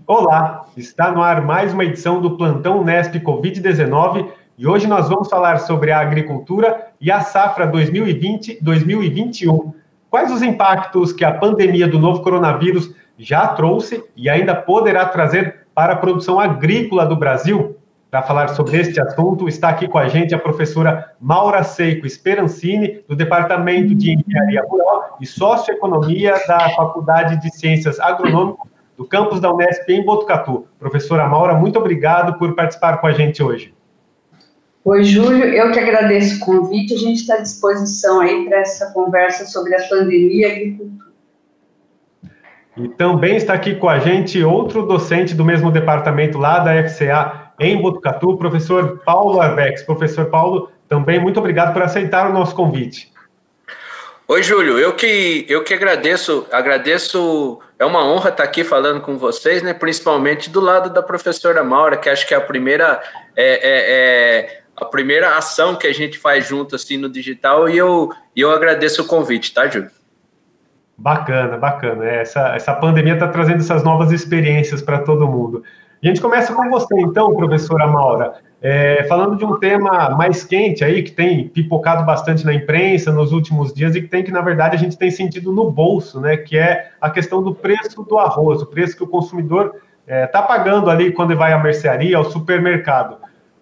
Olá, está no ar mais uma edição do Plantão Unesp Covid-19 e hoje nós vamos falar sobre a agricultura e a safra 2020-2021. Quais os impactos que a pandemia do novo coronavírus já trouxe e ainda poderá trazer para a produção agrícola do Brasil? Para falar sobre este assunto, está aqui com a gente a professora Maura Seiko Sperancini, do Departamento de Engenharia Rural e Socioeconomia da Faculdade de Ciências Agronômicas do campus da Unesp em Botucatu. Professora Maura, muito obrigado por participar com a gente hoje. Oi, Júlio, eu que agradeço o convite, a gente está à disposição aí para essa conversa sobre a pandemia e a agricultura. E também está aqui com a gente outro docente do mesmo departamento lá da FCA em Botucatu, o professor Paulo Arbex. Professor Paulo, também muito obrigado por aceitar o nosso convite. Oi, Júlio, eu que agradeço, é uma honra estar aqui falando com vocês, né, principalmente do lado da professora Maura, que acho que é a primeira ação que a gente faz junto, assim, no digital, e eu agradeço o convite, tá, Júlio? Bacana. Essa pandemia está trazendo essas novas experiências para todo mundo. A gente começa com você, então, professora Maura, falando de um tema mais quente aí, que tem pipocado bastante na imprensa nos últimos dias e que na verdade, a gente tem sentido no bolso, né, que é a questão do preço do arroz, o preço que o consumidor está pagando ali quando vai à mercearia, ao supermercado.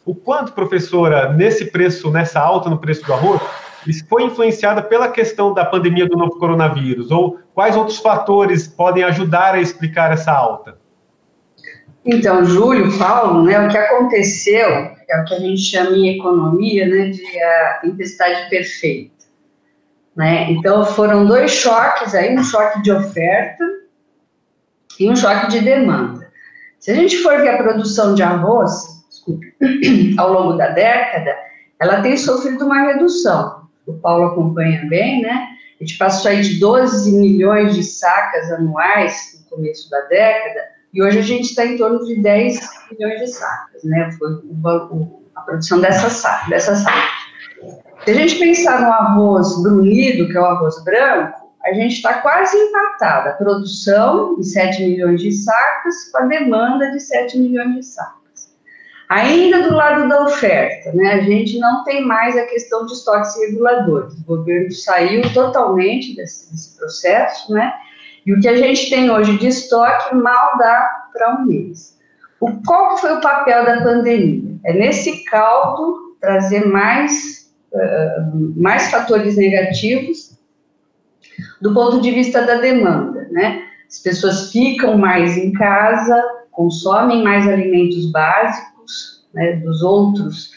O quanto, professora, nessa alta no preço do arroz, isso foi influenciada pela questão da pandemia do novo coronavírus? Ou quais outros fatores podem ajudar a explicar essa alta? Então, Júlio, Paulo, né, o que aconteceu é o que a gente chama em economia, né, de a tempestade perfeita. Né? Então, foram dois choques aí, um choque de oferta e um choque de demanda. Se a gente for ver a produção de arroz, ao longo da década, ela tem sofrido uma redução. O Paulo acompanha bem, né? A gente passou aí de 12 milhões de sacas anuais no começo da década, e hoje a gente está em torno de 10 milhões de sacas, né? Foi a produção dessa saca. Se a gente pensar no arroz brunido, que é o arroz branco, a gente está quase empatado. A produção de 7 milhões de sacas com a demanda de 7 milhões de sacas. Ainda do lado da oferta, né, a gente não tem mais a questão de estoques reguladores. O governo saiu totalmente desse processo, né, e o que a gente tem hoje de estoque mal dá para um mês. Qual foi o papel da pandemia? É nesse caldo trazer mais fatores negativos do ponto de vista da demanda, né? As pessoas ficam mais em casa, consomem mais alimentos básicos, né, dos outros,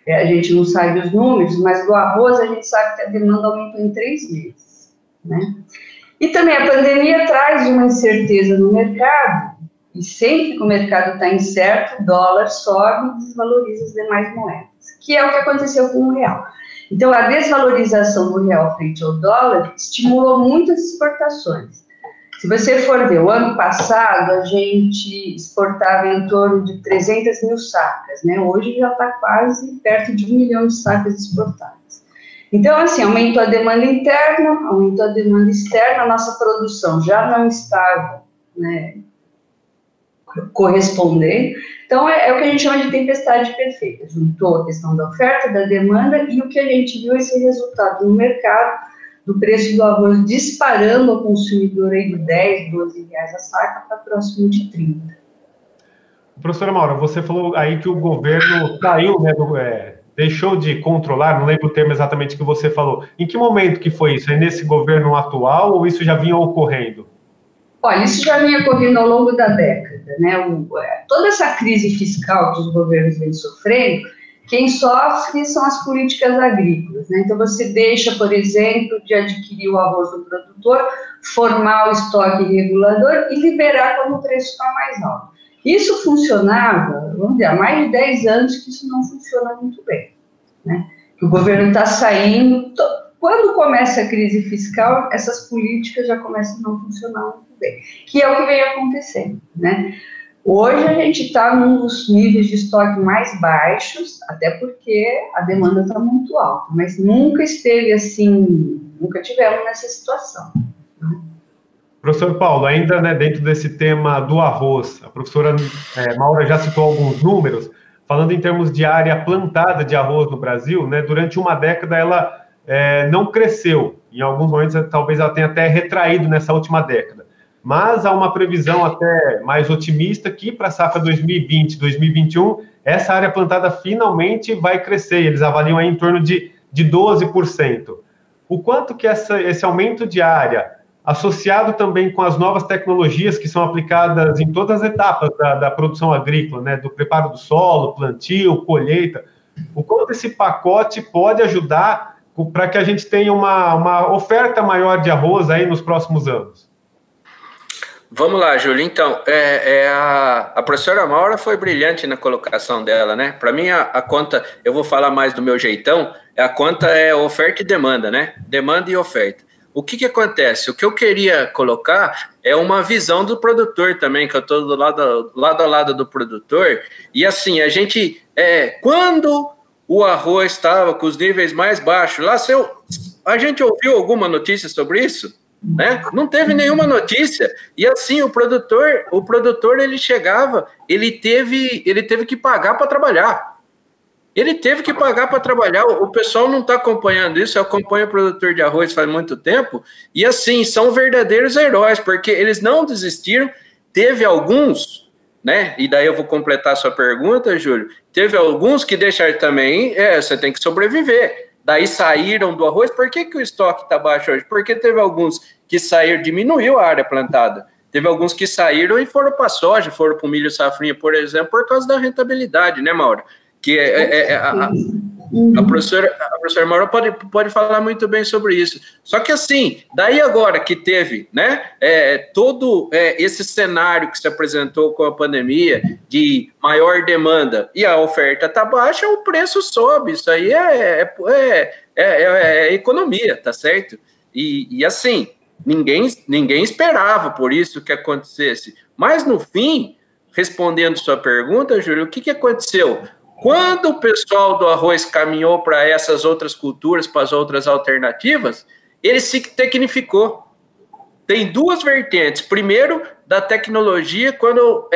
a gente não sabe os números, mas do arroz a gente sabe que a demanda aumentou em 3 meses, né? E também a pandemia traz uma incerteza no mercado, e sempre que o mercado está incerto, o dólar sobe e desvaloriza as demais moedas, que é o que aconteceu com o real. Então, a desvalorização do real frente ao dólar estimulou muitas exportações. Se você for ver, o ano passado a gente exportava em torno de 300 mil sacas, né? Hoje já está quase perto de 1 milhão de sacas exportadas. Então, assim, aumentou a demanda interna, aumentou a demanda externa, a nossa produção já não estava, né, correspondendo. Então, é o que a gente chama de tempestade perfeita. Juntou a questão da oferta, da demanda e o que a gente viu esse resultado no mercado, do preço do arroz disparando ao consumidor aí de 10, 12 reais a saca para próximo de 30. Professora Maura, você falou aí que o governo saiu, né, deixou de controlar, não lembro o termo exatamente que você falou. Em que momento que foi isso? É nesse governo atual ou isso já vinha ocorrendo? Olha, isso já vinha ocorrendo ao longo da década, né? Toda essa crise fiscal que os governos vêm sofrendo, quem sofre são as políticas agrícolas, né? Então, você deixa, por exemplo, de adquirir o arroz do produtor, formar o estoque regulador e liberar quando o preço está mais alto. Isso funcionava, vamos dizer, há mais de 10 anos que isso não funciona muito bem, né? Que o governo está saindo. Quando começa a crise fiscal, essas políticas já começam a não funcionar muito bem, que é o que vem acontecendo, né? Hoje a gente está num dos níveis de estoque mais baixos, até porque a demanda está muito alta, mas nunca esteve assim, nunca tivemos nessa situação. Professor Paulo, ainda, né, dentro desse tema do arroz, a professora Maura já citou alguns números, falando em termos de área plantada de arroz no Brasil, né, durante uma década ela não cresceu, em alguns momentos talvez ela tenha até retraído nessa última década, mas há uma previsão até mais otimista que para a safra 2020-2021, essa área plantada finalmente vai crescer, eles avaliam aí em torno de 12%. O quanto que esse aumento de área, associado também com as novas tecnologias que são aplicadas em todas as etapas da produção agrícola, né, do preparo do solo, plantio, colheita, o quanto esse pacote pode ajudar para que a gente tenha uma oferta maior de arroz aí nos próximos anos? Vamos lá, Júlio. Então, a professora Maura foi brilhante na colocação dela, né? Para mim, a conta, eu vou falar mais do meu jeitão, a conta é oferta e demanda, né? Demanda e oferta. O que acontece? O que eu queria colocar é uma visão do produtor também, que eu estou lado a lado do produtor, e assim, a gente, quando o arroz estava com os níveis mais baixos, lá a gente ouviu alguma notícia sobre isso? Né? Não teve nenhuma notícia, e assim, o produtor ele chegava, ele teve que pagar para trabalhar. Ele teve que pagar para trabalhar. O pessoal não está acompanhando isso. Eu acompanho o produtor de arroz faz muito tempo. E assim, são verdadeiros heróis, porque eles não desistiram. Teve alguns, né? E daí eu vou completar a sua pergunta, Júlio. Teve alguns que deixaram também, você tem que sobreviver. Daí saíram do arroz. Por que o estoque está baixo hoje? Porque teve alguns que saíram, diminuiu a área plantada. Teve alguns que saíram e foram para a soja, foram para o milho safrinha, por exemplo, por causa da rentabilidade, né, Mauro? Que a professora Maura pode falar muito bem sobre isso. Só que assim, daí agora que teve, né, todo esse cenário que se apresentou com a pandemia de maior demanda e a oferta está baixa, o preço sobe. Isso aí é economia, tá certo? E assim, ninguém esperava por isso que acontecesse. Mas no fim, respondendo sua pergunta, Júlio, o que aconteceu? Quando o pessoal do arroz caminhou para essas outras culturas, para as outras alternativas, ele se tecnificou. Tem duas vertentes. Primeiro, da tecnologia, quando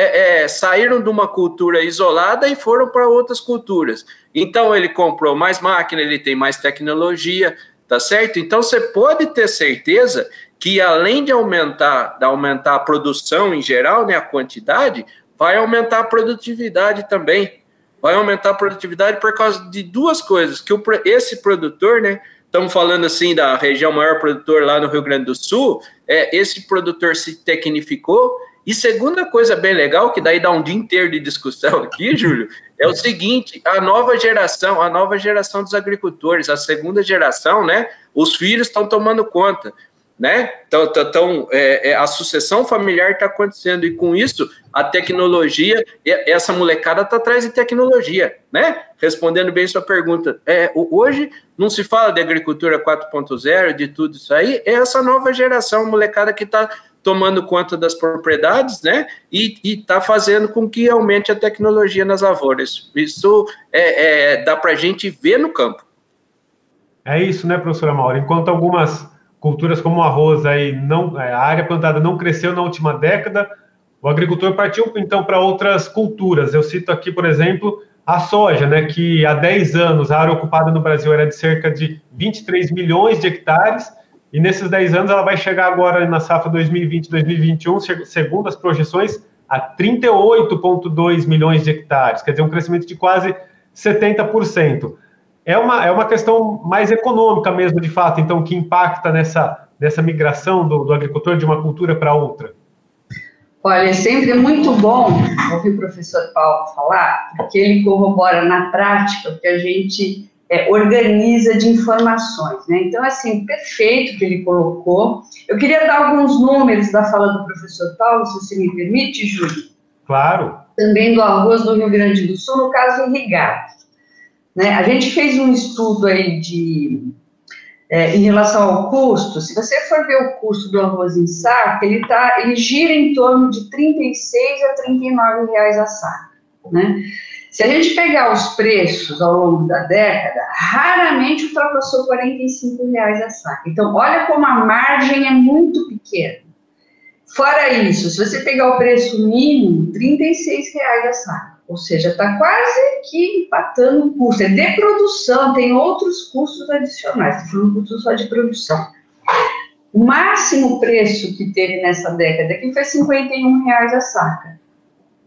saíram de uma cultura isolada e foram para outras culturas. Então, ele comprou mais máquina, ele tem mais tecnologia, tá certo? Então, você pode ter certeza que, além de aumentar a produção em geral, né, a quantidade, vai aumentar a produtividade também. Vai aumentar a produtividade por causa de duas coisas, que esse produtor, né, estamos falando assim da região maior produtor lá no Rio Grande do Sul, esse produtor se tecnificou, e segunda coisa bem legal, que daí dá um dia inteiro de discussão aqui, Júlio, é o seguinte, a nova geração dos agricultores, a segunda geração, né, os filhos estão tomando conta, né? Então, a sucessão familiar está acontecendo, e com isso, a tecnologia, essa molecada está atrás de tecnologia, né? Respondendo bem sua pergunta, hoje não se fala de agricultura 4.0, de tudo isso aí, é essa nova geração, molecada que está tomando conta das propriedades, né? E está fazendo com que aumente a tecnologia nas lavouras. Isso dá para a gente ver no campo. É isso, né, professora Maura? Enquanto algumas culturas como o arroz, aí a área plantada não cresceu na última década, o agricultor partiu, então, para outras culturas. Eu cito aqui, por exemplo, a soja, né, que há 10 anos a área ocupada no Brasil era de cerca de 23 milhões de hectares, e nesses 10 anos ela vai chegar agora na safra 2020-2021, segundo as projeções, a 38,2 milhões de hectares, quer dizer, um crescimento de quase 70%. É uma questão mais econômica mesmo, de fato, então, que impacta nessa migração do agricultor de uma cultura para outra? Olha, é sempre muito bom ouvir o professor Paulo falar, porque ele corrobora na prática o que a gente organiza de informações, né? Então, assim, perfeito que ele colocou. Eu queria dar alguns números da fala do professor Paulo, se você me permite, Júlio. Claro. Também do arroz do Rio Grande do Sul, no caso irrigado. Né? A gente fez um estudo aí em relação ao custo. Se você for ver o custo do arroz em saco, ele gira em torno de R$ 36 a R$ 39 a saca, né? Se a gente pegar os preços ao longo da década, raramente ultrapassou R$ 45 a saca. Então, olha como a margem é muito pequena. Fora isso, se você pegar o preço mínimo, R$ 36,00 a saca. Ou seja, está quase que empatando o custo. É de produção, tem outros custos adicionais. Estou falando custo só de produção. O máximo preço que teve nessa década aqui foi R$ 51,00 a saca.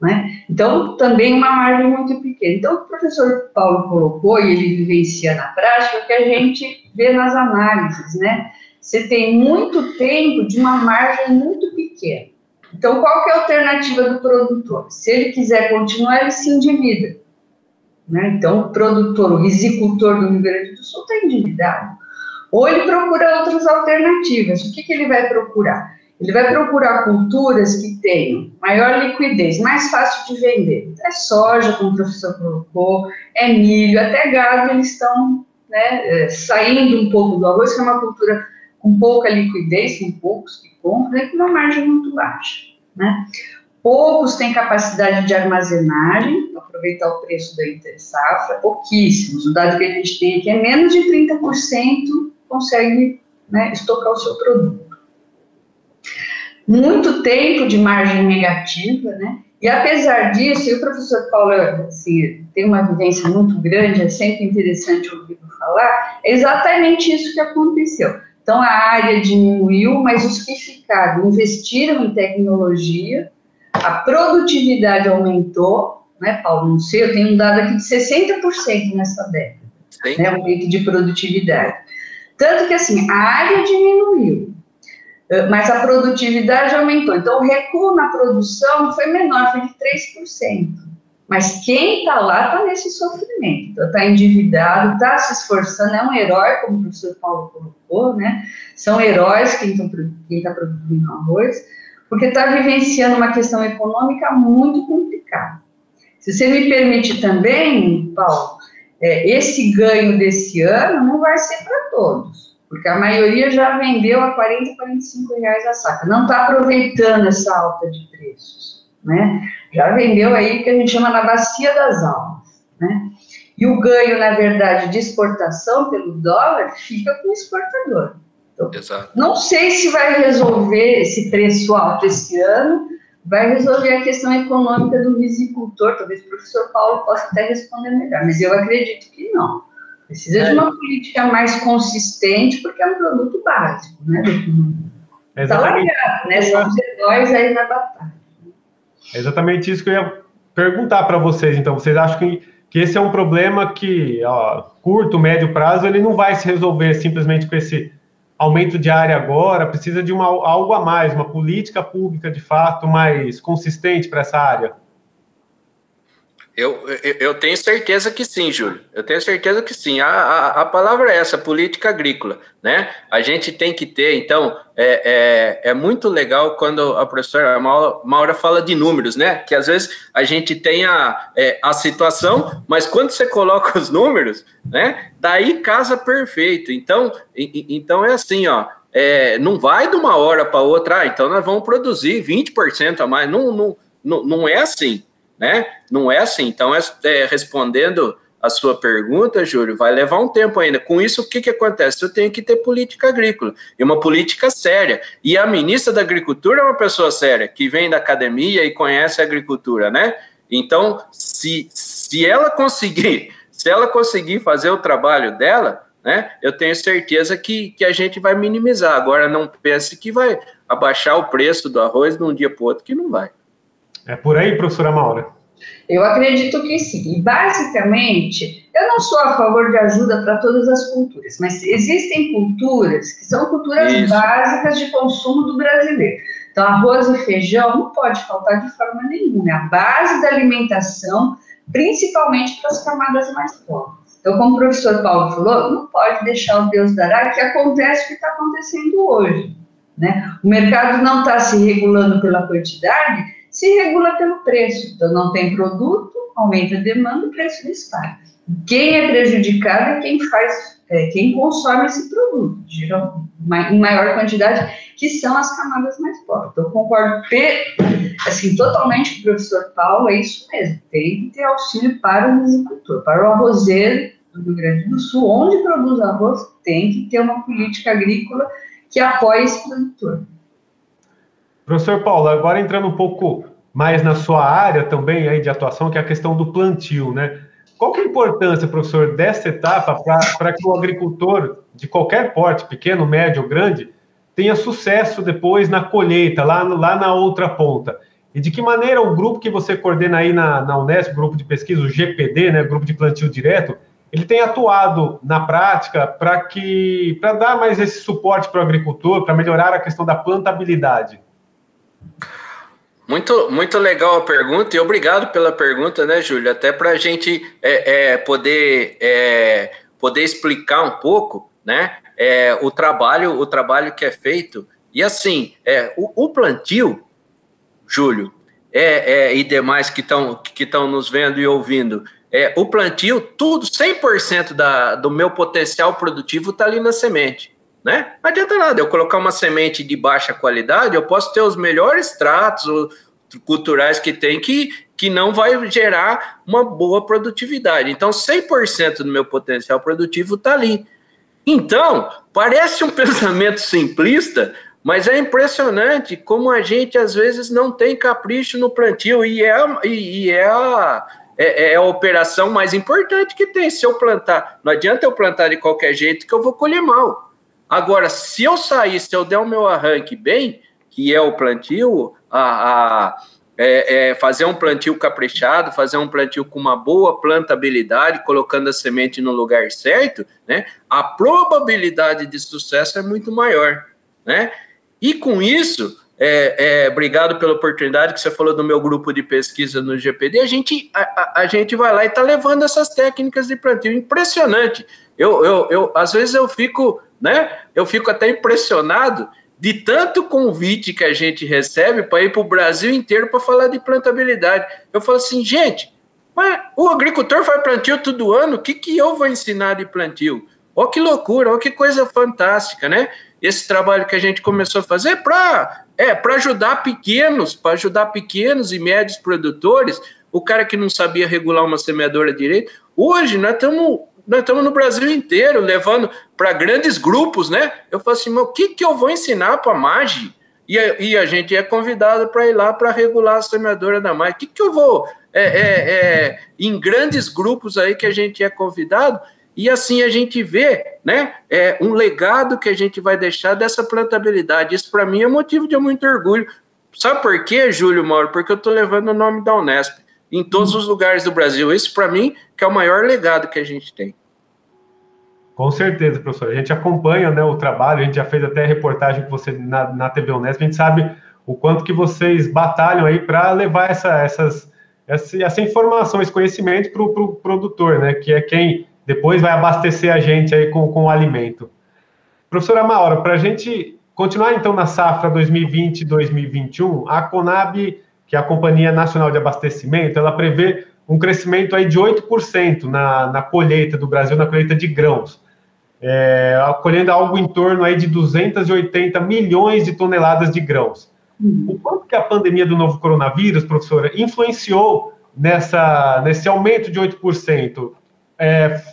Né? Então, também uma margem muito pequena. Então, o professor Paulo colocou, e ele vivencia na prática, o que a gente vê nas análises, né? Você tem muito tempo de uma margem muito pequena. Então, qual que é a alternativa do produtor? Se ele quiser continuar, ele se endivida. Né? Então, o produtor, o risicultor do Rio Grande do Sul está endividado. Ou ele procura outras alternativas. O que ele vai procurar? Ele vai procurar culturas que tenham maior liquidez, mais fácil de vender. É soja, como o professor colocou, é milho, até gado, eles estão, né, saindo um pouco do arroz, que é uma cultura com pouca liquidez, tem poucos que compram, e com uma margem muito baixa. Né? Poucos têm capacidade de armazenagem, para aproveitar o preço da entre-safra, pouquíssimos. O dado que a gente tem aqui é menos de 30% consegue, né, estocar o seu produto. Muito tempo de margem negativa, né? E apesar disso, e o professor Paulo, assim, tem uma vivência muito grande, é sempre interessante ouvir falar, é exatamente isso que aconteceu. Então, a área diminuiu, mas os que ficaram investiram em tecnologia, a produtividade aumentou, né, Paulo? Não sei, eu tenho um dado aqui de 60% nessa década, né, aumento de produtividade. Tanto que, assim, a área diminuiu, mas a produtividade aumentou. Então, o recuo na produção foi menor, foi de 3%. Mas quem está lá está nesse sofrimento. Então, está endividado, está se esforçando, é um herói, como o professor Paulo colocou, né? São heróis quem está produzindo arroz, porque está vivenciando uma questão econômica muito complicada. Se você me permite também, Paulo, esse ganho desse ano não vai ser para todos, porque a maioria já vendeu a R$ 40, R$ 45,00 a saca, não está aproveitando essa alta de preços, né? Já vendeu aí o que a gente chama na bacia das almas, né? E o ganho, na verdade, de exportação pelo dólar fica com o exportador. Então, não sei se vai resolver esse preço alto esse ano, vai resolver a questão econômica do risicultor, talvez o professor Paulo possa até responder melhor, mas eu acredito que não. Precisa de uma política mais consistente, porque é um produto básico, né? Está largado, né? São os heróis aí na batalha. É exatamente isso que eu ia perguntar para vocês. Então, vocês acham que esse é um problema que, curto, médio prazo, ele não vai se resolver simplesmente com esse aumento de área agora? Precisa de algo a mais, uma política pública, de fato, mais consistente para essa área? Eu tenho certeza que sim, Júlio. Eu tenho certeza que sim. A palavra é essa, política agrícola, né? A gente tem que ter, então, é muito legal quando a professora Maura fala de números, né? Que às vezes a gente tem a situação, mas quando você coloca os números, né? Daí casa perfeito. Então é assim, ó. Não vai de uma hora para outra, então nós vamos produzir 20% a mais. Não é assim. Né? Não é assim. Então, respondendo a sua pergunta, Júlio, vai levar um tempo ainda. Com isso, o que acontece? Eu tenho que ter política agrícola, e uma política séria. E a ministra da Agricultura é uma pessoa séria, que vem da academia e conhece a agricultura, né? Então, se ela conseguir fazer o trabalho dela, né, eu tenho certeza que a gente vai minimizar. Agora, não pense que vai abaixar o preço do arroz de um dia para o outro, que não vai. É por aí, professora Maura? Eu acredito que sim. E, basicamente, eu não sou a favor de ajuda para todas as culturas, mas existem culturas que são culturas básicas de consumo do brasileiro. Então, arroz e feijão não pode faltar de forma nenhuma. É a base da alimentação, principalmente para as camadas mais pobres. Então, como o professor Paulo falou, não pode deixar o Deus dará, que acontece o que está acontecendo hoje, né? O mercado não está se regulando pela quantidade, se regula pelo preço. Então, não tem produto, aumenta a demanda, o preço dispara. Quem é prejudicado é quem consome esse produto, em maior quantidade, que são as camadas mais pobres. Então, eu concordo assim, totalmente com o professor Paulo, é isso mesmo, tem que ter auxílio para o agricultor, para o arrozeiro do Rio Grande do Sul, onde produz arroz, tem que ter uma política agrícola que apoie esse produtor. Professor Paulo, agora entrando um pouco mais na sua área também aí de atuação, que é a questão do plantio, né? Qual que é a importância, professor, dessa etapa para que o agricultor de qualquer porte, pequeno, médio ou grande, tenha sucesso depois na colheita, lá na outra ponta? E de que maneira o grupo que você coordena aí na Unesp, o grupo de pesquisa, o GPD, né, grupo de plantio direto, ele tem atuado na prática para dar mais esse suporte para o agricultor, para melhorar a questão da plantabilidade? Muito, muito legal a pergunta, e obrigado pela pergunta, né, Júlio? Até para a gente poder explicar um pouco, né, o trabalho que é feito. E assim, o plantio, Júlio, e demais que estão nos vendo e ouvindo, o plantio, tudo, 100% do meu potencial produtivo está ali na semente. Né? Não adianta nada eu colocar uma semente de baixa qualidade, eu posso ter os melhores tratos culturais que tem, que não vai gerar uma boa produtividade. Então, 100% do meu potencial produtivo está ali. Então, parece um pensamento simplista, mas é impressionante como a gente, às vezes, não tem capricho no plantio, e é a operação mais importante que tem. Se eu plantar, não adianta eu plantar de qualquer jeito que eu vou colher mal. Agora, se eu der o meu arranque bem, que é o plantio, fazer um plantio caprichado, fazer um plantio com uma boa plantabilidade, colocando a semente no lugar certo, né, a probabilidade de sucesso é muito maior, né? E com isso, obrigado pela oportunidade que você falou do meu grupo de pesquisa no GPD, a gente vai lá e está levando essas técnicas de plantio. Impressionante. Às vezes eu fico até impressionado de tanto convite que a gente recebe para ir para o Brasil inteiro para falar de plantabilidade. Eu falo assim, gente, mas o agricultor faz plantio todo ano, o que eu vou ensinar de plantio? Olha que loucura, olha que coisa fantástica, né? Esse trabalho que a gente começou a fazer para ajudar pequenos e médios produtores, o cara que não sabia regular uma semeadora direito. Hoje nós estamos no Brasil inteiro, levando para grandes grupos, né? Eu falo assim, o que eu vou ensinar para a MAGE? E a gente é convidado para ir lá para regular a semeadora da MAGE. O que eu vou... em grandes grupos aí que a gente é convidado, e assim a gente vê, né, um legado que a gente vai deixar dessa plantabilidade. Isso para mim é motivo de muito orgulho. Sabe por quê, Júlio Mauro? Porque eu estou levando o nome da Unesp em todos os lugares do Brasil. Isso, para mim, que é o maior legado que a gente tem. Com certeza, professor. A gente acompanha, né, o trabalho, a gente já fez até reportagem com você na TV Unesp, a gente sabe o quanto que vocês batalham aí para levar essa informação, esse conhecimento para o produtor, né, que é quem depois vai abastecer a gente aí com o alimento. Professora Maura, para a gente continuar então na safra 2020-2021, a Conab, que é a Companhia Nacional de Abastecimento, ela prevê um crescimento aí de 8% na colheita do Brasil, na colheita de grãos, colhendo algo em torno aí de 280 milhões de toneladas de grãos. O quanto que a pandemia do novo coronavírus, professora, influenciou nesse aumento de 8%?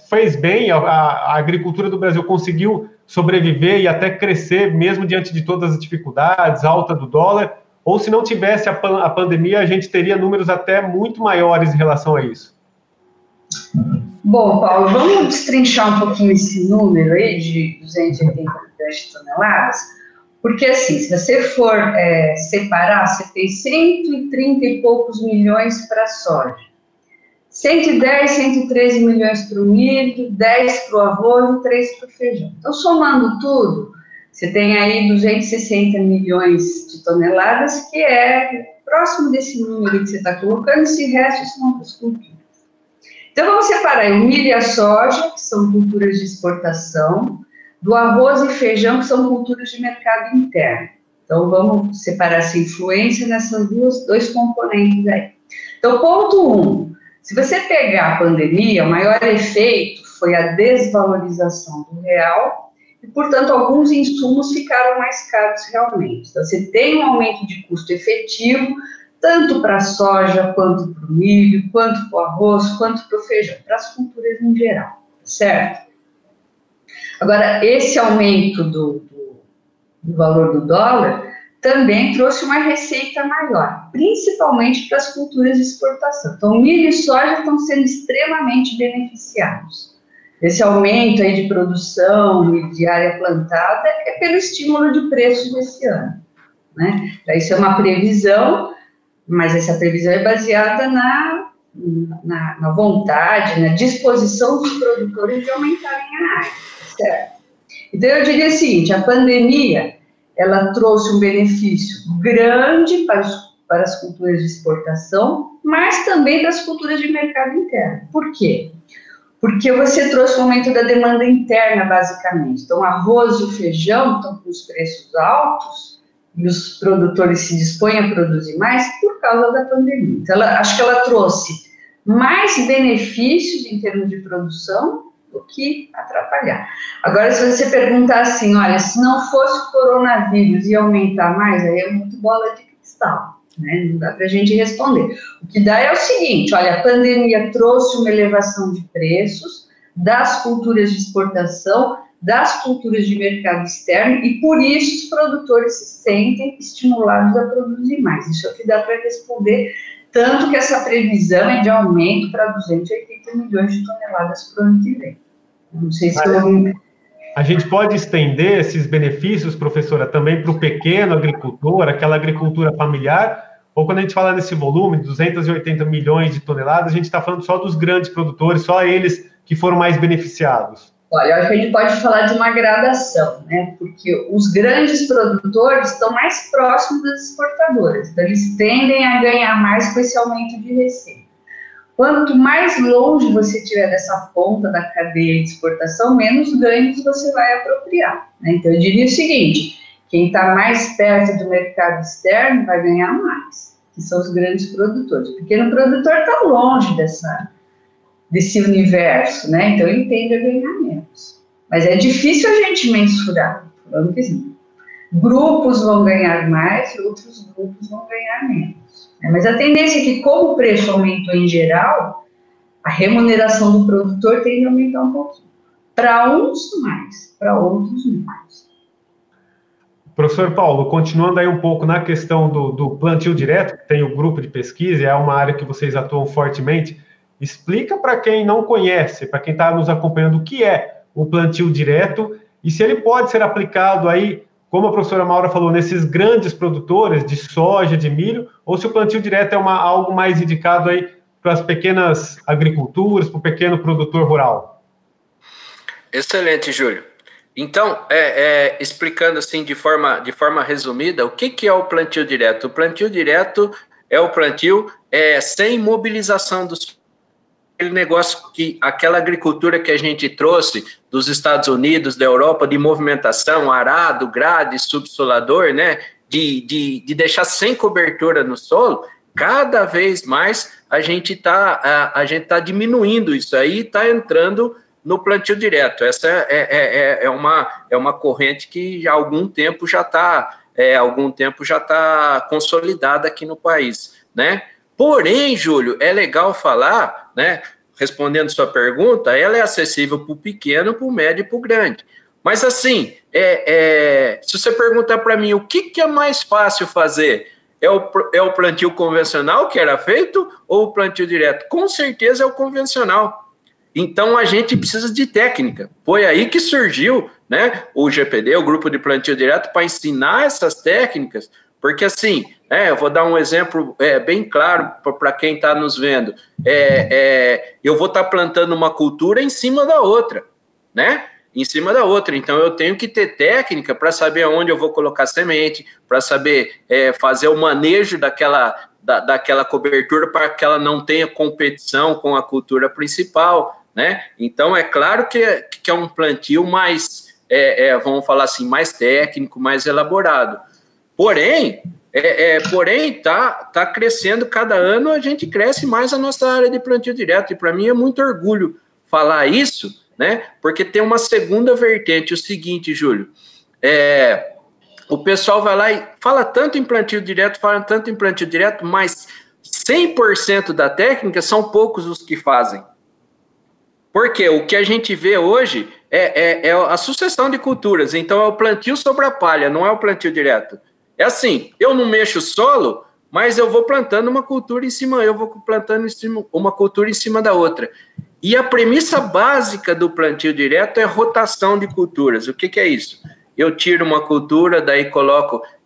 Fez bem? A agricultura do Brasil conseguiu sobreviver e até crescer, mesmo diante de todas as dificuldades, alta do dólar? Ou se não tivesse a pandemia, a gente teria números até muito maiores em relação a isso? Bom, Paulo, vamos destrinchar um pouquinho esse número aí de 280 milhões de toneladas, porque assim, se você for separar, você tem 130 e poucos milhões para a soja, 110, 113 milhões para o milho, 10 para o arroz e 3 para o feijão. Então, somando tudo, você tem aí 260 milhões de toneladas, que é próximo desse número que você está colocando, esse resto são outras culturas. Então, vamos separar o milho e a soja, que são culturas de exportação, do arroz e feijão, que são culturas de mercado interno. Então, vamos separar essa influência nessas dois componentes aí. Então, ponto 1. Se você pegar a pandemia, o maior efeito foi a desvalorização do real e, portanto, alguns insumos ficaram mais caros realmente. Então, você tem um aumento de custo efetivo, tanto para a soja, quanto para o milho, quanto para o arroz, quanto para o feijão, para as culturas em geral, certo? Agora, esse aumento do valor do dólar também trouxe uma receita maior, principalmente para as culturas de exportação. Então, milho e soja estão sendo extremamente beneficiados. Esse aumento aí de produção e de área plantada é pelo estímulo de preços desse ano, né? Então, isso é uma previsão, mas essa previsão é baseada na vontade, na disposição dos produtores de aumentarem a área, certo? Então, eu diria o seguinte, a pandemia, ela trouxe um benefício grande para as culturas de exportação, mas também para as culturas de mercado interno. Por quê? Porque você trouxe um aumento da demanda interna, basicamente. Então, o arroz e o feijão estão com os preços altos e os produtores se dispõem a produzir mais por causa da pandemia. Então, acho que ela trouxe mais benefícios em termos de produção do que atrapalhar. Agora, se você perguntar assim, olha, se não fosse o coronavírus, ia aumentar mais, aí é muito bola de cristal, né? Não dá para a gente responder. O que dá é o seguinte, olha, a pandemia trouxe uma elevação de preços das culturas de exportação, das culturas de mercado externo, e por isso os produtores se sentem estimulados a produzir mais. Isso é o que dá para responder, tanto que essa previsão é de aumento para 280 milhões de toneladas para o ano que vem. Não sei se A gente pode estender esses benefícios, professora, também para o pequeno agricultor, aquela agricultura familiar, ou quando a gente fala nesse volume, 280 milhões de toneladas, a gente está falando só dos grandes produtores, só eles que foram mais beneficiados? Olha, eu acho que a gente pode falar de uma gradação, né? Porque os grandes produtores estão mais próximos das exportadoras, então eles tendem a ganhar mais com esse aumento de receita. Quanto mais longe você estiver dessa ponta da cadeia de exportação, menos ganhos você vai apropriar, né? Então eu diria o seguinte, quem está mais perto do mercado externo vai ganhar mais, que são os grandes produtores. O pequeno produtor está longe desse universo, né? Então ele tende a ganhar menos. Mas é difícil a gente mensurar, falando que sim. Grupos vão ganhar mais, outros grupos vão ganhar menos. Mas a tendência é que, como o preço aumentou em geral, a remuneração do produtor tende a aumentar um pouquinho. Para uns mais, para outros mais. Professor Paulo, continuando aí um pouco na questão do plantio direto, que tem o grupo de pesquisa, é uma área que vocês atuam fortemente. Explica para quem não conhece, para quem está nos acompanhando, o que é o plantio direto e se ele pode ser aplicado aí, como a professora Maura falou, nesses grandes produtores de soja, de milho, ou se o plantio direto é algo mais indicado aí para as pequenas agriculturas, para o pequeno produtor rural. Excelente, Júlio. Então, explicando assim de forma resumida, o que é o plantio direto? O plantio direto é o plantio sem mobilização dos aquele negócio aquela agricultura que a gente trouxe dos Estados Unidos, da Europa, de movimentação, arado, grade, subsolador, né, de deixar sem cobertura no solo, cada vez mais a gente tá diminuindo isso aí, está entrando no plantio direto. Essa é uma corrente que há algum tempo já está consolidada aqui no país, né? Porém, Júlio, é legal falar, né? Respondendo sua pergunta, ela é acessível para o pequeno, para o médio e para o grande. Mas assim, se você perguntar para mim o que é mais fácil fazer, é o plantio convencional que era feito ou o plantio direto? Com certeza é o convencional. Então a gente precisa de técnica. Foi aí que surgiu, né, o GPD, o Grupo de Plantio Direto, para ensinar essas técnicas. Porque assim, eu vou dar um exemplo bem claro para quem está nos vendo. Eu vou estar plantando uma cultura em cima da outra, né? Em cima da outra. Então, eu tenho que ter técnica para saber onde eu vou colocar semente, para saber fazer o manejo daquela cobertura para que ela não tenha competição com a cultura principal, né? Então, é claro que é um plantio mais, vamos falar assim, mais técnico, mais elaborado. Porém, tá crescendo cada ano, a gente cresce mais a nossa área de plantio direto, e para mim é muito orgulho falar isso, né? Porque tem uma segunda vertente, o seguinte, Júlio, o pessoal vai lá e fala tanto em plantio direto, mas 100% da técnica são poucos os que fazem. Porque o que a gente vê hoje é a sucessão de culturas, então é o plantio sobre a palha, não é o plantio direto. É assim, eu não mexo o solo, mas eu vou plantando uma cultura em cima, uma cultura em cima da outra. E a premissa básica do plantio direto é rotação de culturas. O que é isso? Eu tiro uma cultura, daí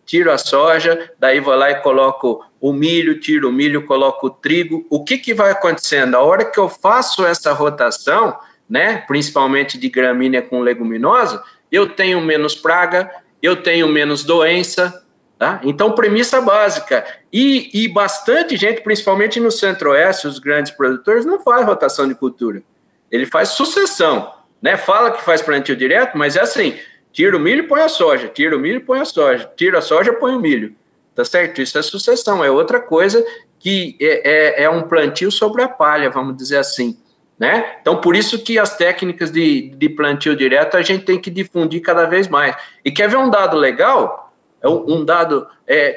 tiro a soja, daí vou lá e coloco o milho, tiro o milho, coloco o trigo. O que vai acontecendo? A hora que eu faço essa rotação, né, principalmente de gramínea com leguminosa, eu tenho menos praga, eu tenho menos doença, tá? Então, premissa básica. E bastante gente, principalmente no Centro-Oeste, os grandes produtores, não faz rotação de cultura. Ele faz sucessão, né? Fala que faz plantio direto, mas é assim, tira o milho, põe a soja, tira o milho, põe a soja, tira a soja, põe o milho. Tá certo? Isso é sucessão, é outra coisa que é um plantio sobre a palha, vamos dizer assim, né? Então, por isso que as técnicas de plantio direto a gente tem que difundir cada vez mais. E quer ver um dado legal? Um dado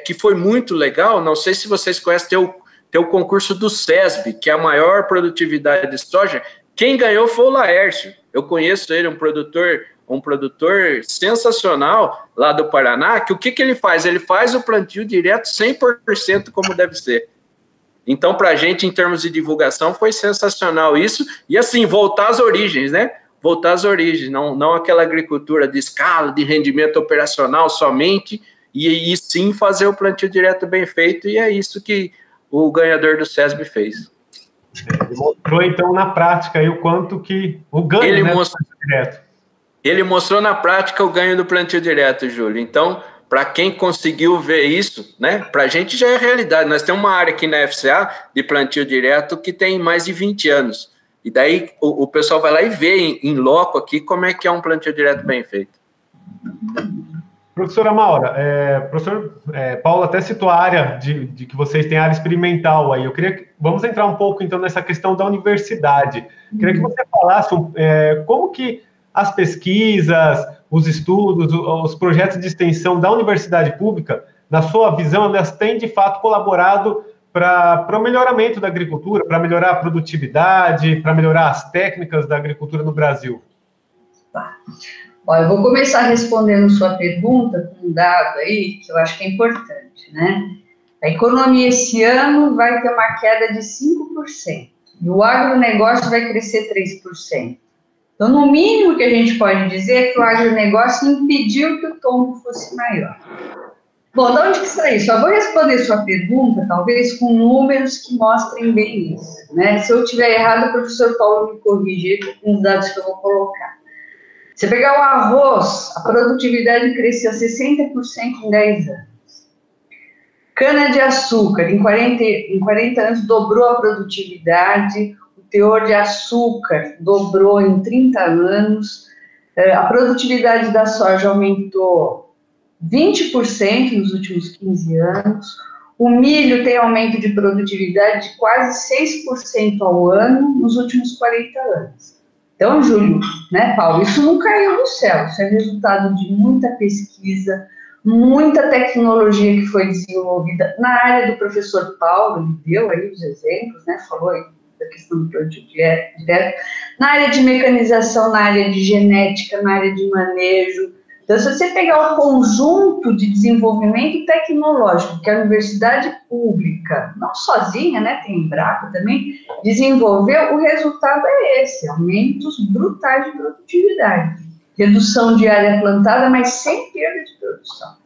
que foi muito legal, não sei se vocês conhecem, tem o concurso do SESB, que é a maior produtividade de soja. Quem ganhou foi o Laércio. Eu conheço ele, um produtor sensacional lá do Paraná, que o que ele faz? Ele faz o plantio direto 100% como deve ser. Então, para a gente, em termos de divulgação, foi sensacional isso. E assim, voltar às origens, né? Voltar às origens, não aquela agricultura de escala, de rendimento operacional somente, e sim fazer o plantio direto bem feito, e é isso que o ganhador do SESB fez. Ele mostrou, então, na prática, aí, o quanto que o ganho do plantio direto. Ele mostrou na prática o ganho do plantio direto, Júlio. Então, para quem conseguiu ver isso, né, para a gente já é realidade. Nós temos uma área aqui na FCA de plantio direto que tem mais de 20 anos. E daí o pessoal vai lá e vê em loco aqui como é que é um plantio direto bem feito. Professora Maura, professor Paulo até citou a área de que vocês têm área experimental aí. Vamos entrar um pouco, então, nessa questão da universidade. Queria que você falasse como que as pesquisas, os estudos, os projetos de extensão da universidade pública, na sua visão, elas têm, de fato, colaborado para o melhoramento da agricultura, para melhorar a produtividade, para melhorar as técnicas da agricultura no Brasil? Tá. Olha, eu vou começar respondendo sua pergunta com um dado aí que eu acho que é importante, né? A economia esse ano vai ter uma queda de 5%, e o agronegócio vai crescer 3%. Então, no mínimo que a gente pode dizer é que o agronegócio impediu que o tombo fosse maior. Bom, de onde que sai isso? Eu vou responder sua pergunta, talvez, com números que mostrem bem isso, né? Se eu estiver errado, o professor Paulo me corrigir com os dados que eu vou colocar. Se pegar o arroz, a produtividade cresceu 60% em 10 anos. Cana-de-açúcar, em 40 anos, dobrou a produtividade. O teor de açúcar dobrou em 30 anos. A produtividade da soja aumentou 20% nos últimos 15 anos. O milho tem aumento de produtividade de quase 6% ao ano nos últimos 40 anos. Então, Júlio, né, Paulo, isso não caiu do céu, isso é resultado de muita pesquisa, muita tecnologia que foi desenvolvida na área do professor Paulo, ele deu aí os exemplos, né, falou aí da questão do plantio direto, na área de mecanização, na área de genética, na área de manejo. Então, se você pegar o conjunto de desenvolvimento tecnológico que a universidade pública, não sozinha, né, tem Embrapa também, desenvolveu, o resultado é esse, aumentos brutais de produtividade, redução de área plantada, mas sem perda de produção.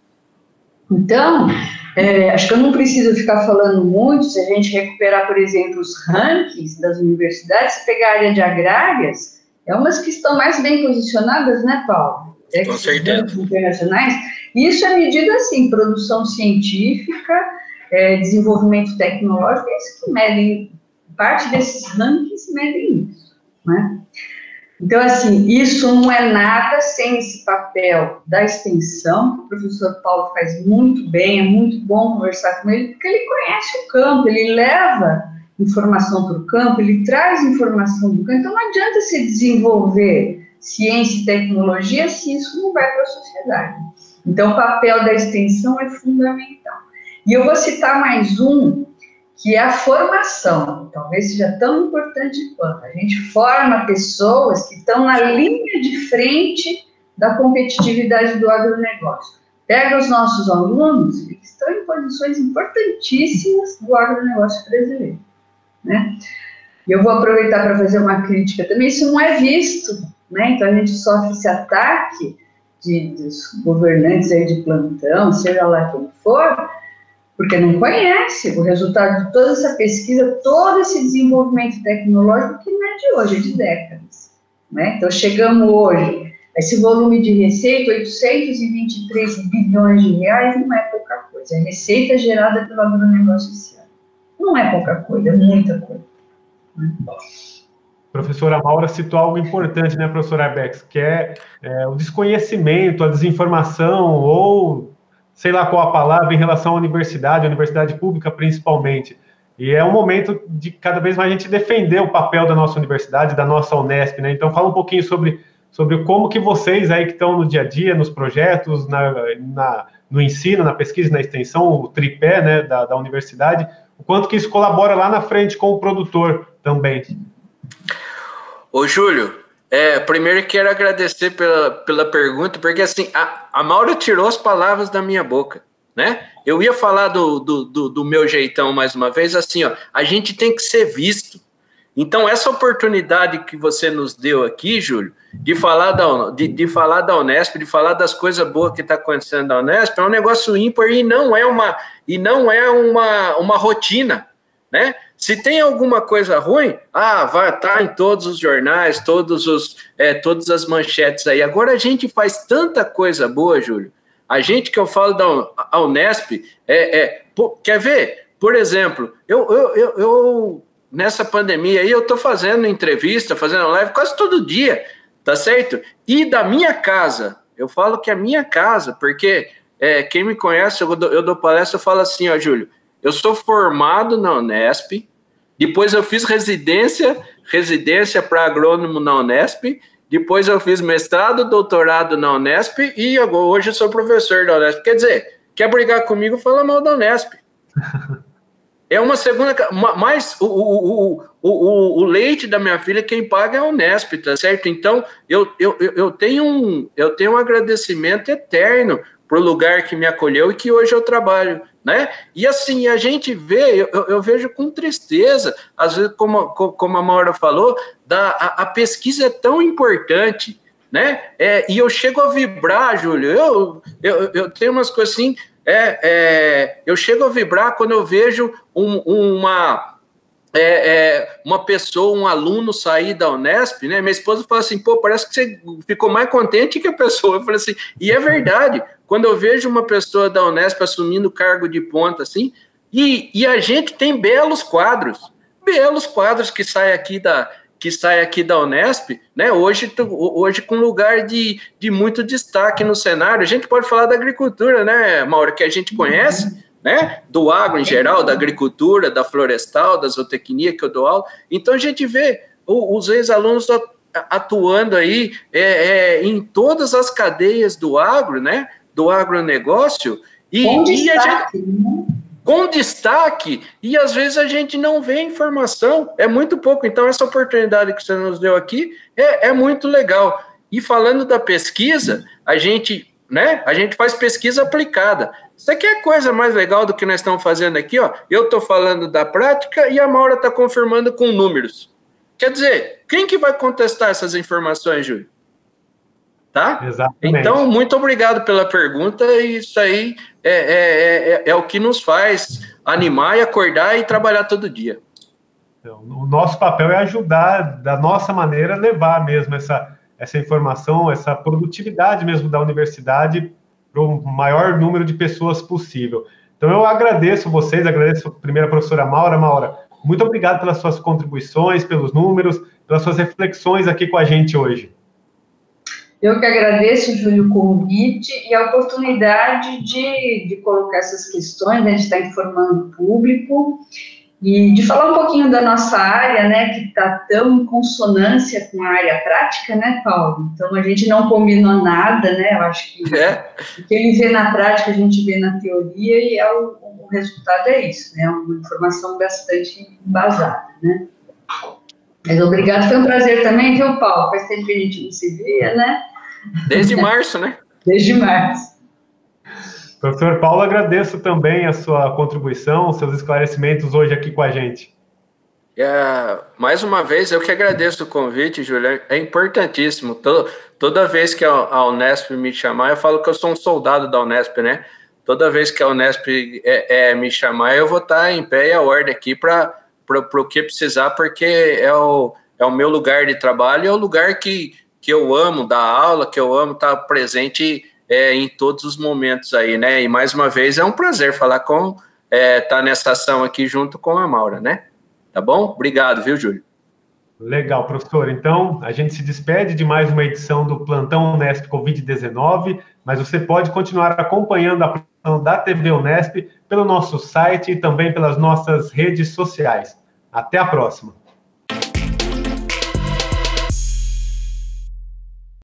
Então, acho que eu não preciso ficar falando muito, se a gente recuperar, por exemplo, os rankings das universidades, se pegar a área de agrárias, é umas que estão mais bem posicionadas, né, Paulo? Com certeza. Internacionais, e isso é medido assim, produção científica, desenvolvimento tecnológico, é isso que medem, parte desses rankings medem isso, né? Então, assim, isso não é nada sem esse papel da extensão, que o professor Paulo faz muito bem, é muito bom conversar com ele, porque ele conhece o campo, ele leva informação para o campo, ele traz informação do campo, então não adianta se desenvolver ciência e tecnologia se isso não vai para a sociedade. Então, o papel da extensão é fundamental. E eu vou citar mais um, que é a formação, talvez seja tão importante quanto. A gente forma pessoas que estão na linha de frente da competitividade do agronegócio. Pega os nossos alunos, que estão em posições importantíssimas do agronegócio brasileiro, né? E eu vou aproveitar para fazer uma crítica também, isso não é visto, né? Então a gente sofre esse ataque dos governantes aí de plantão, seja lá quem for, porque não conhece o resultado de toda essa pesquisa, todo esse desenvolvimento tecnológico que não é de hoje, é de décadas, né? Então chegamos hoje, esse volume de receita, 823 bilhões de reais, não é pouca coisa, é receita gerada pelo agronegócio esse ano. Não é pouca coisa, é muita coisa. Professora Maura citou algo importante, né, professora Ibex, que é o desconhecimento, a desinformação, ou sei lá qual a palavra, em relação à universidade pública principalmente. E é um momento de cada vez mais a gente defender o papel da nossa universidade, da nossa Unesp, né? Então fala um pouquinho sobre como que vocês aí que estão no dia a dia, nos projetos, no ensino, na pesquisa, na extensão, o tripé, né, da universidade, o quanto que isso colabora lá na frente com o produtor também. Ô, Júlio, primeiro quero agradecer pela pergunta, porque assim, a Maura tirou as palavras da minha boca, né? Eu ia falar do meu jeitão mais uma vez, assim, ó, a gente tem que ser visto. Então, essa oportunidade que você nos deu aqui, Júlio, de falar de falar da Unesp, de falar das coisas boas que está acontecendo na Unesp, é um negócio ímpar e não é uma rotina, né? Se tem alguma coisa ruim, vai estar em todos os jornais, todas as manchetes aí. Agora a gente faz tanta coisa boa, Júlio. A gente que eu falo da Unesp, quer ver? Por exemplo, eu nessa pandemia aí, eu estou fazendo entrevista, fazendo live quase todo dia, tá certo? E da minha casa, eu falo que é a minha casa, porque quem me conhece, eu dou palestra, eu falo assim, ó, Júlio, eu sou formado na Unesp, depois eu fiz residência para agrônomo na Unesp, depois eu fiz mestrado, doutorado na Unesp e hoje eu sou professor da Unesp. Quer dizer, quer brigar comigo, fala mal da Unesp. É uma segunda... Mas o leite da minha filha, quem paga é a Unesp, tá certo? Então, eu tenho um agradecimento eterno para o lugar que me acolheu e que hoje eu trabalho, né? E assim, a gente vê, eu vejo com tristeza, às vezes, como a Maura falou, a pesquisa é tão importante, né? E eu chego a vibrar, Júlio, eu tenho umas coisas assim, eu chego a vibrar quando eu vejo uma pessoa, um aluno sair da Unesp, né? Minha esposa fala assim, pô, parece que você ficou mais contente que a pessoa. Eu falei assim, e é verdade, quando eu vejo uma pessoa da Unesp assumindo cargo de ponta, assim, e a gente tem belos quadros que saem aqui da Unesp, né? Hoje com lugar de muito destaque no cenário. A gente pode falar da agricultura, né, Maura, que a gente conhece, né? Do agro em geral, da agricultura, da florestal, da zootecnia que eu dou aula. Então a gente vê os ex-alunos atuando aí em todas as cadeias do agro, né? Do agronegócio com destaque, e às vezes a gente não vê informação, é muito pouco. Então essa oportunidade que você nos deu aqui é muito legal. E falando da pesquisa, a gente faz pesquisa aplicada. Isso aqui é a coisa mais legal do que nós estamos fazendo aqui, ó. Eu estou falando da prática e a Maura está confirmando com números. Quer dizer, quem que vai contestar essas informações, Júlio? Tá? Exatamente. Então, muito obrigado pela pergunta, e isso aí é o que nos faz animar e acordar e trabalhar todo dia. O nosso papel é ajudar, da nossa maneira, levar mesmo essa informação, essa produtividade mesmo da universidade para o maior número de pessoas possível. Então, eu agradeço vocês, agradeço primeiro a professora Maura. Maura, muito obrigado pelas suas contribuições, pelos números, pelas suas reflexões aqui com a gente hoje. Eu que agradeço, Júlio, o convite e a oportunidade de colocar essas questões, né, de estar informando o público e de falar um pouquinho da nossa área, né, que está tão em consonância com a área prática, né, Paulo? Então, a gente não combinou nada, né, eu acho que o que ele vê na prática, a gente vê na teoria, e o resultado é isso, né, uma informação bastante embasada, né. Mas obrigado, foi um prazer também, viu, Paulo? Faz tempo que a gente não se via, né? Desde março, né? Desde março. Professor Paulo, agradeço também a sua contribuição, seus esclarecimentos hoje aqui com a gente. Mais uma vez, eu que agradeço o convite, Júlio, é importantíssimo. Toda vez que a Unesp me chamar, eu falo que eu sou um soldado da Unesp, né? Toda vez que a Unesp me chamar, eu vou estar em pé e a ordem aqui para o que precisar, porque é o meu lugar de trabalho, é o lugar que eu amo dar aula, que eu amo estar presente em todos os momentos aí, né? E mais uma vez, é um prazer falar estar nessa ação aqui junto com a Maura, né? Tá bom? Obrigado, viu, Júlio? Legal, professor. Então, a gente se despede de mais uma edição do Plantão Unesp Covid-19, mas você pode continuar acompanhando a programação da TV Unesp pelo nosso site e também pelas nossas redes sociais. Até a próxima.